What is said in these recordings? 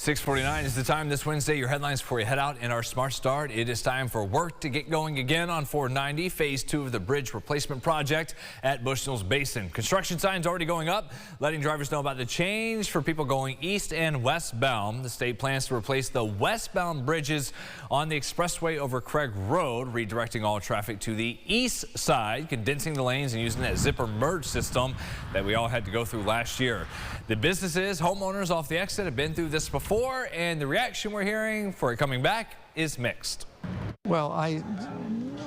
6:49 is the time this Wednesday. Your headlines before you head out in our Smart Start. It is time for work to get going again on 490, Phase 2 of the bridge replacement project at Bushnell's Basin. Construction signs already going up, letting drivers know about the change for people going east and westbound. The state plans to replace the westbound bridges on the expressway over Craig Road, redirecting all traffic to the east side, condensing the lanes and using that zipper merge system that we all had to go through last year. The businesses, homeowners off the exit have been through this before, and the reaction we're hearing for it coming back is mixed. Well, I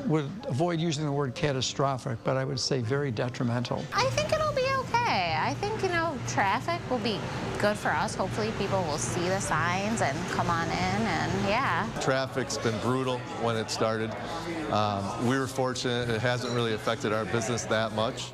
would avoid using the word catastrophic, but I would say very detrimental. I think it'll be okay. I think, traffic will be good for us. Hopefully people will see the signs and come on in, and yeah. Traffic's been brutal when it started. We were fortunate. It hasn't really affected our business that much.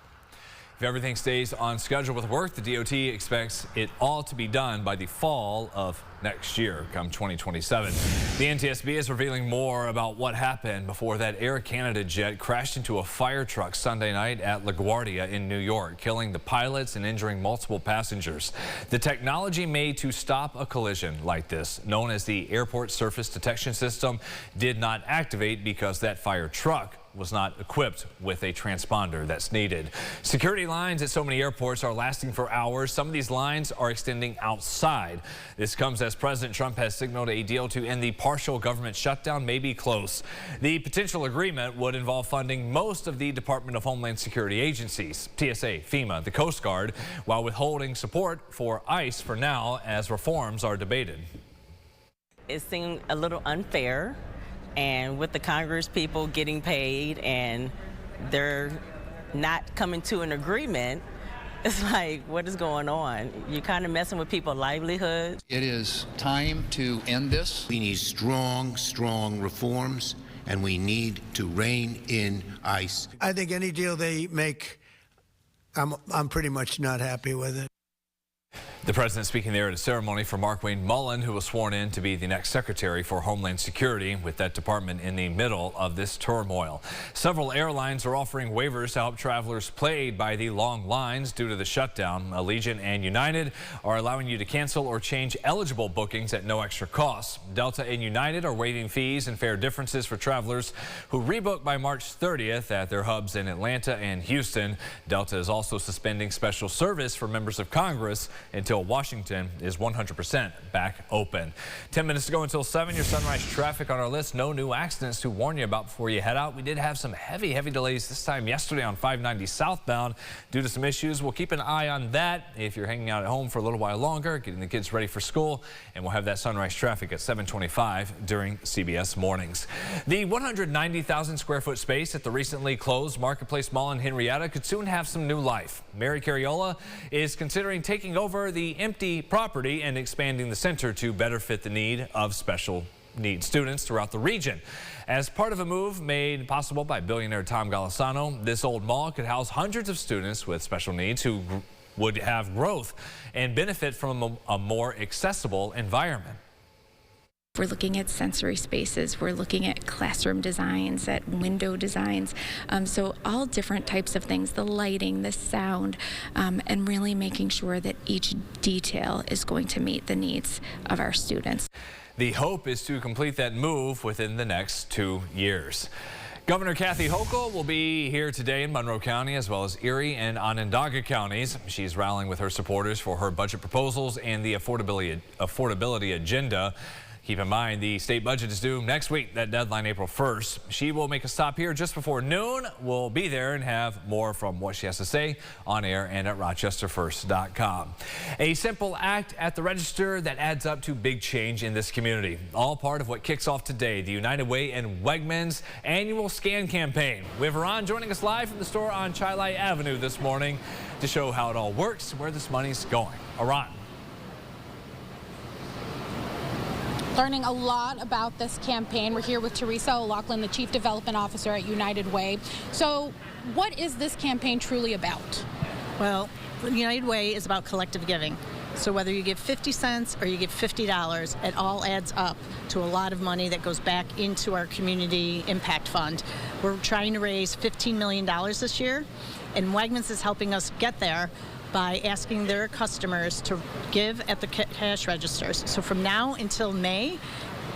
If everything stays on schedule with work, the DOT expects it all to be done by the fall of next year, come 2027. The NTSB is revealing more about what happened before that Air Canada jet crashed into a fire truck Sunday night at LaGuardia in New York, killing the pilots and injuring multiple passengers. The technology made to stop a collision like this, known as the Airport Surface Detection System, did not activate because that fire truck was not equipped with a transponder that's needed. Security lines at so many airports are lasting for hours. Some of these lines are extending outside. This comes as President Trump has signaled a deal to end the partial government shutdown may be close. The potential agreement would involve funding most of the Department of Homeland Security agencies, TSA, FEMA, the Coast Guard, while withholding support for ICE for now as reforms are debated. It seemed a little unfair. And with the Congress people getting paid and they're not coming to an agreement, it's like, what is going on? You're kind of messing with people's livelihoods. It is time to end this. We need strong reforms, and we need to rein in ICE. I think any deal they make, I'm pretty much not happy with it. The president speaking there at a ceremony for Wayne Mullen, who was sworn in to be the next Secretary for Homeland Security, with that department in the middle of this turmoil. Several airlines are offering waivers to help travelers plagued by the long lines due to the shutdown. Allegiant and United are allowing you to cancel or change eligible bookings at no extra cost. Delta and United are waiving fees and fare differences for travelers who rebook by March 30th at their hubs in Atlanta and Houston. Delta is also suspending special service for members of Congress until Washington is 100% back open. 10 minutes to go until 7. Your sunrise traffic on our list. No new accidents to warn you about before you head out. We did have some heavy delays this time yesterday on 590 southbound due to some issues. We'll keep an eye on that if you're hanging out at home for a little while longer, getting the kids ready for school, and we'll have that sunrise traffic at 7:25 during CBS Mornings. The 190,000 square foot space at the recently closed Marketplace Mall in Henrietta could soon have some new life. Mary Carriola is considering taking over the empty property and expanding the center to better fit the need of special needs students throughout the region. As part of a move made possible by billionaire Tom Golisano, this old mall could house hundreds of students with special needs who would have growth and benefit from a more accessible environment. We're looking at sensory spaces, we're looking at classroom designs, at window designs, so all different types of things, the lighting, the sound, and really making sure that each detail is going to meet the needs of our students. The hope is to complete that move within the next 2 years. Governor Kathy Hochul will be here today in Monroe County as well as Erie and Onondaga counties. She's rallying with her supporters for her budget proposals and the affordability agenda. Keep in mind, the state budget is due next week, that deadline April 1st. She will make a stop here just before noon. We'll be there and have more from what she has to say on air and at rochesterfirst.com. A simple act at the register that adds up to big change in this community. All part of what kicks off today, the United Way and Wegmans annual scan campaign. We have Ron joining us live from the store on Chilai Avenue this morning to show how it all works, where this money's going. Ron. Learning a lot about this campaign. We're here with Teresa O'Loughlin, the Chief Development Officer at United Way. So what is this campaign truly about? Well, United Way is about collective giving. So whether you give 50 cents or you give $50, it all adds up to a lot of money that goes back into our community impact fund. We're trying to raise $15 million this year, and Wegmans is helping us get there by asking their customers to give at the cash registers. So from now until May,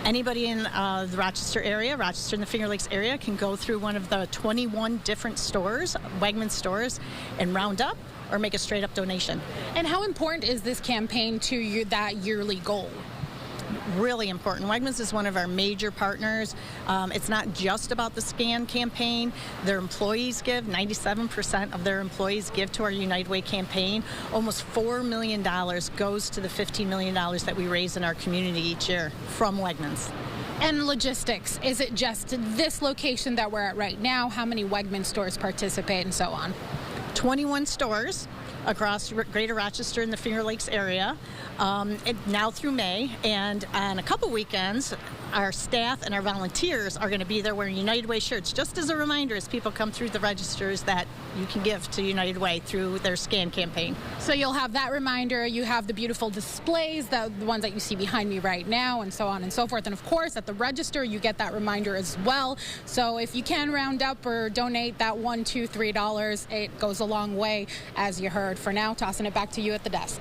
anybody in the Rochester area, Rochester and the Finger Lakes area, can go through one of the 21 different stores, Wegmans stores, and round up or make a straight-up donation. And how important is this campaign to that yearly goal? Really important. Wegmans is one of our major partners. It's not just about the scan campaign. Their employees give, 97% of their employees give to our United Way campaign. Almost $4 million goes to the $15 million that we raise in our community each year from Wegmans. And logistics, is it just this location that we're at right now? How many Wegmans stores participate and so on? 21 stores across Greater Rochester and the Finger Lakes area, now through May. And on a couple weekends, our staff and our volunteers are going to be there wearing United Way shirts, just as a reminder as people come through the registers that you can give to United Way through their scan campaign. So you'll have that reminder, you have the beautiful displays, the ones that you see behind me right now, and so on and so forth. And of course, at the register, you get that reminder as well. So if you can round up or donate that $1, $2, $3, it goes a long way, as you heard. For now, tossing it back to you at the desk.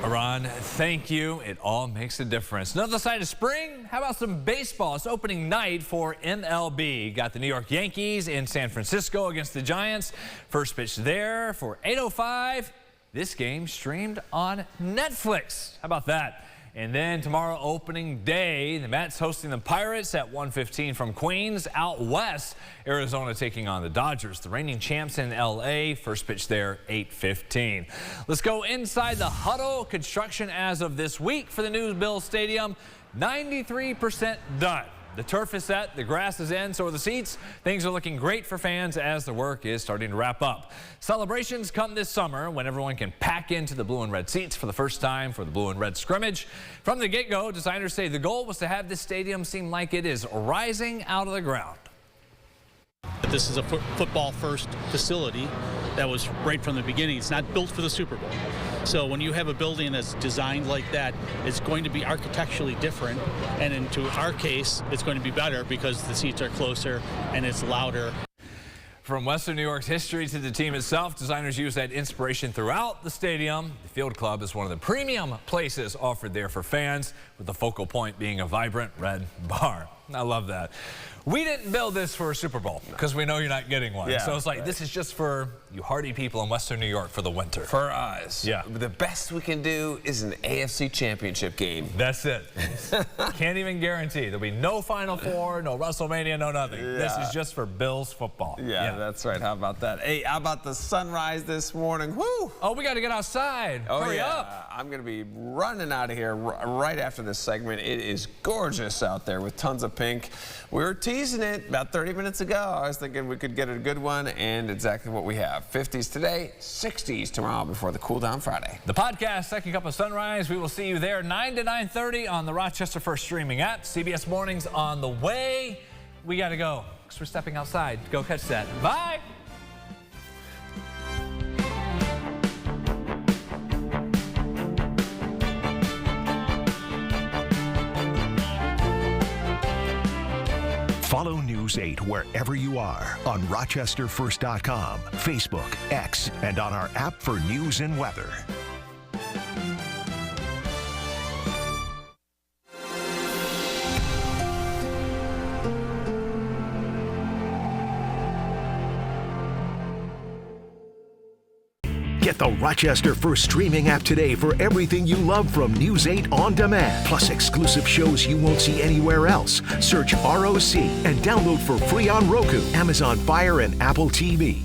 Ron, thank you. It all makes a difference. Another side of spring? How about some baseball? It's opening night for MLB. Got the New York Yankees in San Francisco against the Giants. First pitch there for 8:05. This game streamed on Netflix. How about that? And then tomorrow, opening day, the Mets hosting the Pirates at 1:15 from Queens. Out west, Arizona taking on the Dodgers. The reigning champs in L.A. First pitch there, 8:15. Let's go inside the huddle. Construction as of this week for the new Bill Stadium, 93% done. The turf is set, the grass is in, so are the seats. Things are looking great for fans as the work is starting to wrap up. Celebrations come this summer when everyone can pack into the blue and red seats for the first time for the blue and red scrimmage. From the get-go, designers say the goal was to have this stadium seem like it is rising out of the ground. This is a football-first facility that was right from the beginning. It's not built for the Super Bowl. So when you have a building that's designed like that, it's going to be architecturally different. And into our case, it's going to be better because the seats are closer and it's louder. From Western New York's history to the team itself, designers use that inspiration throughout the stadium. The Field Club is one of the premium places offered there for fans, with the focal point being a vibrant red bar. I love that. We didn't build this for a Super Bowl because we know you're not getting one. Yeah, so it's like, right. This is just for you hardy people in Western New York for the winter. For us. Yeah. The best we can do is an AFC Championship game. That's it. Can't even guarantee. There'll be no Final Four, no WrestleMania, no nothing. Yeah. This is just for Bills football. Yeah, that's right. How about that? Hey, how about the sunrise this morning? Woo! Oh, we got to get outside. Oh, Hurry yeah. up. I'm going to be running out of here right after this segment. It is gorgeous out there with tons of pink. We were teasing it about 30 minutes ago. I was thinking we could get a good one, and exactly what we have. 50s today, 60s tomorrow before the cool down Friday. The podcast, Second Cup of Sunrise, we will see you there 9 to 9:30 on the Rochester First streaming app. CBS Mornings on the way. We got to go because we're stepping outside. Go catch that. Bye. Follow News 8 wherever you are on RochesterFirst.com, Facebook, X, and on our app for news and weather. Get the Rochester First streaming app today for everything you love from News 8 On Demand. Plus exclusive shows you won't see anywhere else. Search ROC and download for free on Roku, Amazon Fire, and Apple TV.